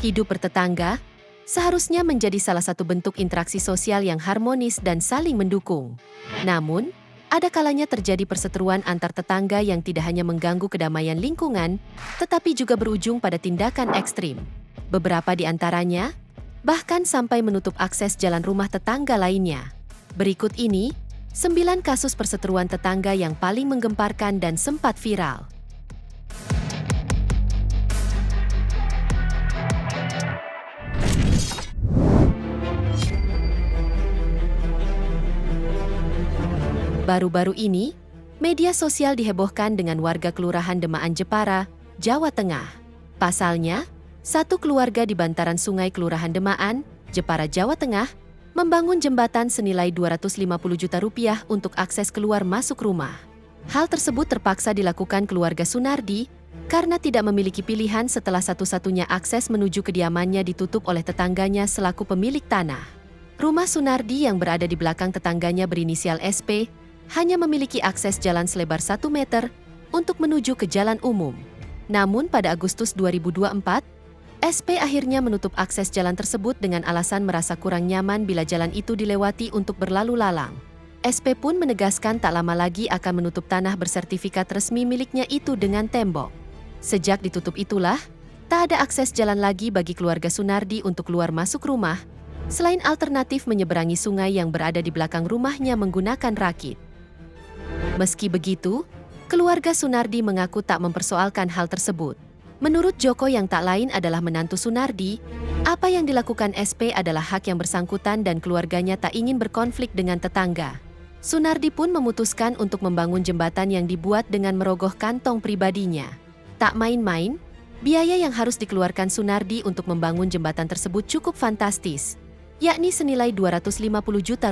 Hidup bertetangga seharusnya menjadi salah satu bentuk interaksi sosial yang harmonis dan saling mendukung. Namun, ada kalanya terjadi perseteruan antar tetangga yang tidak hanya mengganggu kedamaian lingkungan, tetapi juga berujung pada tindakan ekstrim. Beberapa di antaranya bahkan sampai menutup akses jalan rumah tetangga lainnya. Berikut ini 9 kasus perseteruan tetangga yang paling menggemparkan dan sempat viral. Baru-baru ini, media sosial dihebohkan dengan warga Kelurahan Demaan Jepara, Jawa Tengah. Pasalnya, satu keluarga di bantaran sungai Kelurahan Demaan, Jepara, Jawa Tengah, membangun jembatan senilai Rp250 juta untuk akses keluar masuk rumah. Hal tersebut terpaksa dilakukan keluarga Sunardi karena tidak memiliki pilihan setelah satu-satunya akses menuju kediamannya ditutup oleh tetangganya selaku pemilik tanah. Rumah Sunardi yang berada di belakang tetangganya berinisial SP hanya memiliki akses jalan selebar 1 meter untuk menuju ke jalan umum. Namun pada Agustus 2024, SP akhirnya menutup akses jalan tersebut dengan alasan merasa kurang nyaman bila jalan itu dilewati untuk berlalu lalang. SP pun menegaskan tak lama lagi akan menutup tanah bersertifikat resmi miliknya itu dengan tembok. Sejak ditutup itulah, tak ada akses jalan lagi bagi keluarga Sunardi untuk keluar masuk rumah, selain alternatif menyeberangi sungai yang berada di belakang rumahnya menggunakan rakit. Meski begitu, keluarga Sunardi mengaku tak mempersoalkan hal tersebut. Menurut Joko yang tak lain adalah menantu Sunardi, apa yang dilakukan SP adalah hak yang bersangkutan dan keluarganya tak ingin berkonflik dengan tetangga. Sunardi pun memutuskan untuk membangun jembatan yang dibuat dengan merogoh kantong pribadinya. Tak main-main, biaya yang harus dikeluarkan Sunardi untuk membangun jembatan tersebut cukup fantastis, yakni senilai Rp250 juta.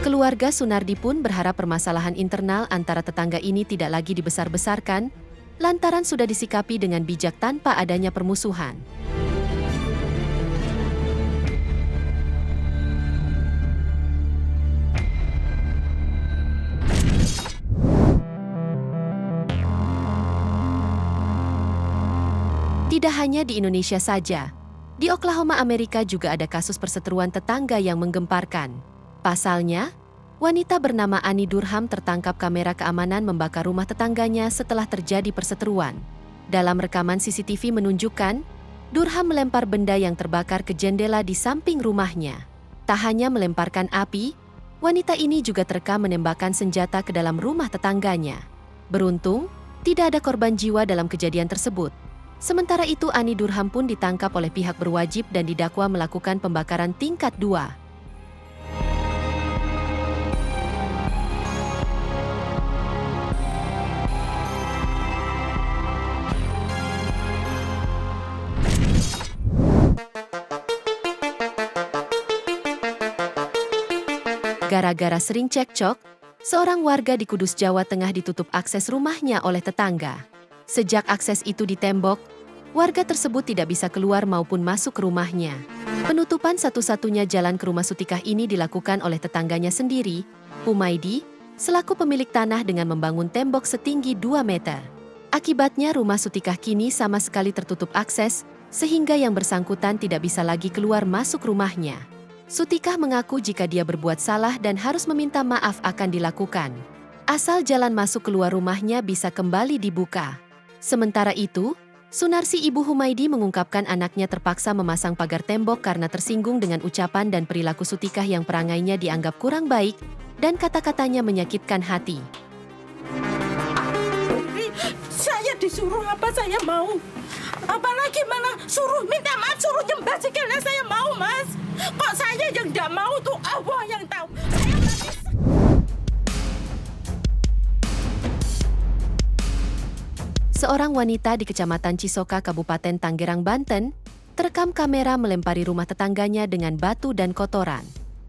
Keluarga Sunardi pun berharap permasalahan internal antara tetangga ini tidak lagi dibesar-besarkan, lantaran sudah disikapi dengan bijak tanpa adanya permusuhan. Tidak hanya di Indonesia saja, di Oklahoma, Amerika juga ada kasus perseteruan tetangga yang menggemparkan. Pasalnya, wanita bernama Ani Durham tertangkap kamera keamanan membakar rumah tetangganya setelah terjadi perseteruan. Dalam rekaman CCTV menunjukkan, Durham melempar benda yang terbakar ke jendela di samping rumahnya. Tak hanya melemparkan api, wanita ini juga terekam menembakkan senjata ke dalam rumah tetangganya. Beruntung, tidak ada korban jiwa dalam kejadian tersebut. Sementara itu, Ani Durham pun ditangkap oleh pihak berwajib dan didakwa melakukan pembakaran tingkat 2. Gara-gara sering cekcok, seorang warga di Kudus, Jawa Tengah ditutup akses rumahnya oleh tetangga. Sejak akses itu ditembok, warga tersebut tidak bisa keluar maupun masuk ke rumahnya. Penutupan satu-satunya jalan ke rumah Sutikah ini dilakukan oleh tetangganya sendiri, Humaidi, selaku pemilik tanah dengan membangun tembok setinggi 2 meter. Akibatnya rumah Sutikah kini sama sekali tertutup akses, sehingga yang bersangkutan tidak bisa lagi keluar masuk rumahnya. Sutikah mengaku jika dia berbuat salah dan harus meminta maaf akan dilakukan, asal jalan masuk keluar rumahnya bisa kembali dibuka. Sementara itu, Sunarsi ibu Humaidi mengungkapkan anaknya terpaksa memasang pagar tembok karena tersinggung dengan ucapan dan perilaku Sutikah yang perangainya dianggap kurang baik dan kata-katanya menyakitkan hati. Saya disuruh apa saya mau. Apalagi mana suruh minta maaf, suruh nyembah sekalian saya mau, Mas. Kok saya yang tidak mau tuh Allah yang tahu. Saya masih... Seorang wanita di Kecamatan Cisoka, Kabupaten Tanggerang, Banten, terekam kamera melempari rumah tetangganya dengan batu dan kotoran.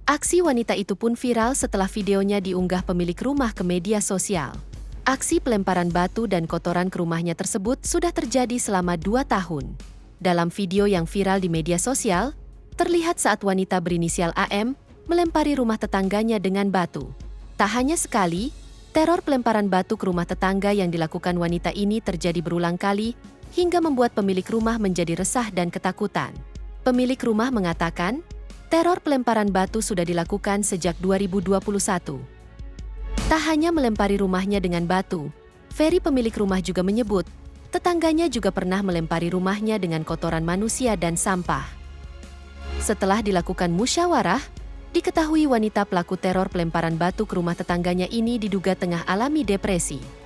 Aksi wanita itu pun viral setelah videonya diunggah pemilik rumah ke media sosial. Aksi pelemparan batu dan kotoran ke rumahnya tersebut sudah terjadi selama 2 tahun. Dalam video yang viral di media sosial, terlihat saat wanita berinisial AM melempari rumah tetangganya dengan batu. Tak hanya sekali, teror pelemparan batu ke rumah tetangga yang dilakukan wanita ini terjadi berulang kali hingga membuat pemilik rumah menjadi resah dan ketakutan. Pemilik rumah mengatakan, teror pelemparan batu sudah dilakukan sejak 2021. Tak hanya melempari rumahnya dengan batu, Ferry pemilik rumah juga menyebut, tetangganya juga pernah melempari rumahnya dengan kotoran manusia dan sampah. Setelah dilakukan musyawarah, diketahui wanita pelaku teror pelemparan batu ke rumah tetangganya ini diduga tengah alami depresi.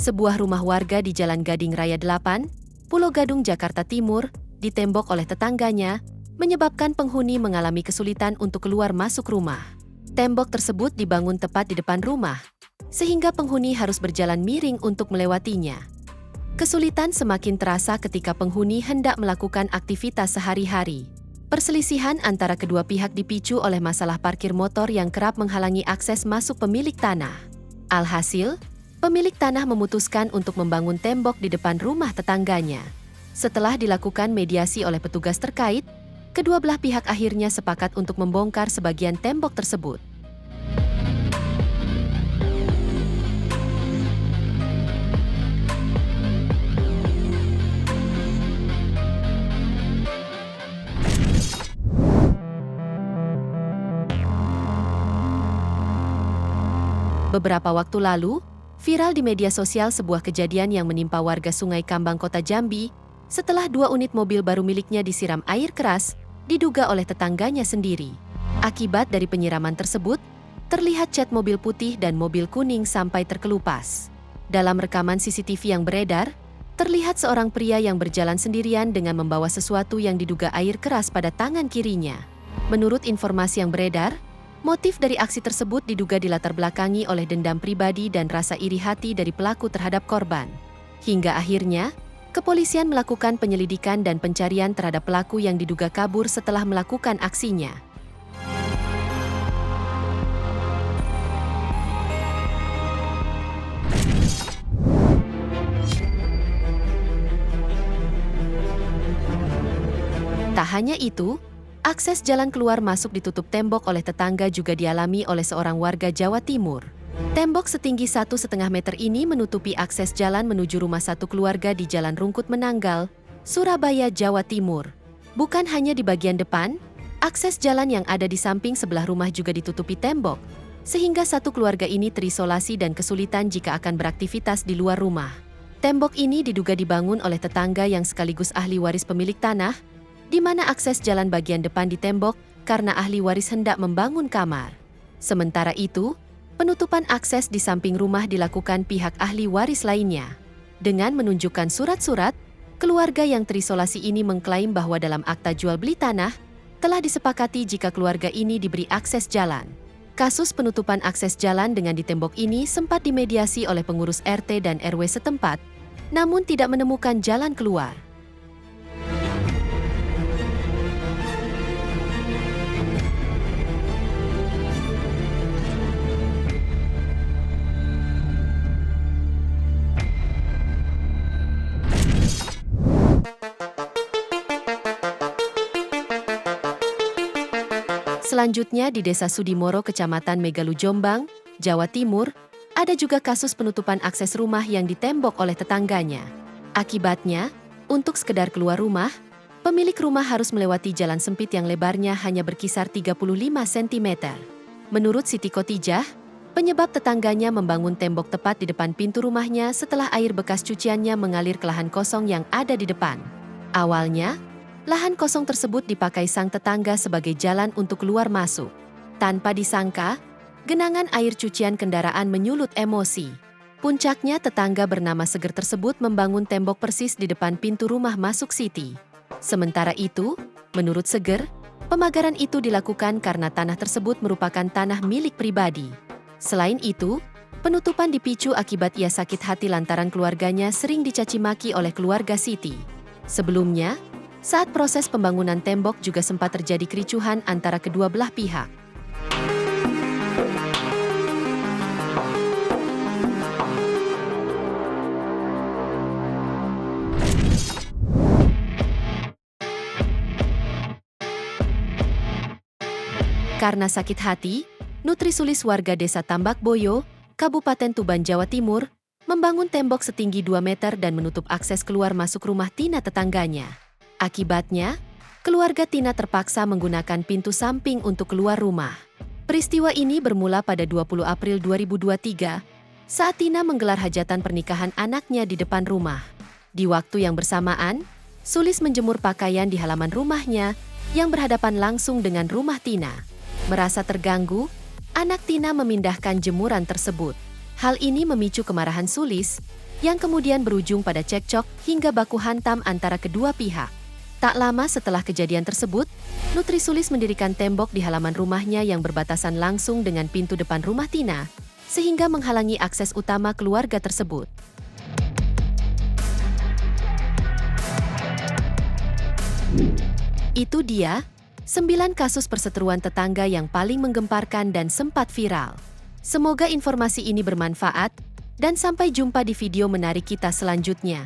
Sebuah rumah warga di Jalan Gading Raya 8, Pulau Gadung, Jakarta Timur, ditembok oleh tetangganya, menyebabkan penghuni mengalami kesulitan untuk keluar masuk rumah. Tembok tersebut dibangun tepat di depan rumah, sehingga penghuni harus berjalan miring untuk melewatinya. Kesulitan semakin terasa ketika penghuni hendak melakukan aktivitas sehari-hari. Perselisihan antara kedua pihak dipicu oleh masalah parkir motor yang kerap menghalangi akses masuk pemilik tanah. Alhasil, pemilik tanah memutuskan untuk membangun tembok di depan rumah tetangganya. Setelah dilakukan mediasi oleh petugas terkait, kedua belah pihak akhirnya sepakat untuk membongkar sebagian tembok tersebut. Beberapa waktu lalu, viral di media sosial sebuah kejadian yang menimpa warga Sungai Kambang, Kota Jambi, setelah 2 unit mobil baru miliknya disiram air keras, diduga oleh tetangganya sendiri. Akibat dari penyiraman tersebut, terlihat cat mobil putih dan mobil kuning sampai terkelupas. Dalam rekaman CCTV yang beredar, terlihat seorang pria yang berjalan sendirian dengan membawa sesuatu yang diduga air keras pada tangan kirinya. Menurut informasi yang beredar, motif dari aksi tersebut diduga dilatar belakangi oleh dendam pribadi dan rasa iri hati dari pelaku terhadap korban. Hingga akhirnya, kepolisian melakukan penyelidikan dan pencarian terhadap pelaku yang diduga kabur setelah melakukan aksinya. Tak hanya itu, akses jalan keluar masuk ditutup tembok oleh tetangga juga dialami oleh seorang warga Jawa Timur. Tembok setinggi 1,5 meter ini menutupi akses jalan menuju rumah satu keluarga di Jalan Rungkut Menanggal, Surabaya, Jawa Timur. Bukan hanya di bagian depan, akses jalan yang ada di samping sebelah rumah juga ditutupi tembok, sehingga satu keluarga ini terisolasi dan kesulitan jika akan beraktivitas di luar rumah. Tembok ini diduga dibangun oleh tetangga yang sekaligus ahli waris pemilik tanah, di mana akses jalan bagian depan ditembok karena ahli waris hendak membangun kamar. Sementara itu, penutupan akses di samping rumah dilakukan pihak ahli waris lainnya. Dengan menunjukkan surat-surat, keluarga yang terisolasi ini mengklaim bahwa dalam akta jual beli tanah, telah disepakati jika keluarga ini diberi akses jalan. Kasus penutupan akses jalan dengan ditembok ini sempat dimediasi oleh pengurus RT dan RW setempat, namun tidak menemukan jalan keluar. Selanjutnya di Desa Sudimoro, Kecamatan Megalu, Jombang, Jawa Timur, ada juga kasus penutupan akses rumah yang ditembok oleh tetangganya. Akibatnya, untuk sekedar keluar rumah, pemilik rumah harus melewati jalan sempit yang lebarnya hanya berkisar 35 cm. Menurut Siti Khotijah, penyebab tetangganya membangun tembok tepat di depan pintu rumahnya setelah air bekas cuciannya mengalir ke lahan kosong yang ada di depan. Awalnya, lahan kosong tersebut dipakai sang tetangga sebagai jalan untuk keluar masuk. Tanpa disangka, genangan air cucian kendaraan menyulut emosi. Puncaknya tetangga bernama Seger tersebut membangun tembok persis di depan pintu rumah masuk Siti. Sementara itu, menurut Seger, pemagaran itu dilakukan karena tanah tersebut merupakan tanah milik pribadi. Selain itu, penutupan dipicu akibat ia sakit hati lantaran keluarganya sering dicaci maki oleh keluarga Siti. Sebelumnya, saat proses pembangunan tembok juga sempat terjadi kericuhan antara kedua belah pihak. Karena sakit hati, Nutri Sulis warga desa Tambak Boyo, Kabupaten Tuban, Jawa Timur, membangun tembok setinggi 2 meter dan menutup akses keluar masuk rumah Tina tetangganya. Akibatnya, keluarga Tina terpaksa menggunakan pintu samping untuk keluar rumah. Peristiwa ini bermula pada 20 April 2023, saat Tina menggelar hajatan pernikahan anaknya di depan rumah. Di waktu yang bersamaan, Sulis menjemur pakaian di halaman rumahnya yang berhadapan langsung dengan rumah Tina. Merasa terganggu, anak Tina memindahkan jemuran tersebut. Hal ini memicu kemarahan Sulis, yang kemudian berujung pada cekcok hingga baku hantam antara kedua pihak. Tak lama setelah kejadian tersebut, Nutri Sulis mendirikan tembok di halaman rumahnya yang berbatasan langsung dengan pintu depan rumah Tina, sehingga menghalangi akses utama keluarga tersebut. Itu dia, 9 kasus perseteruan tetangga yang paling menggemparkan dan sempat viral. Semoga informasi ini bermanfaat, dan sampai jumpa di video menarik kita selanjutnya.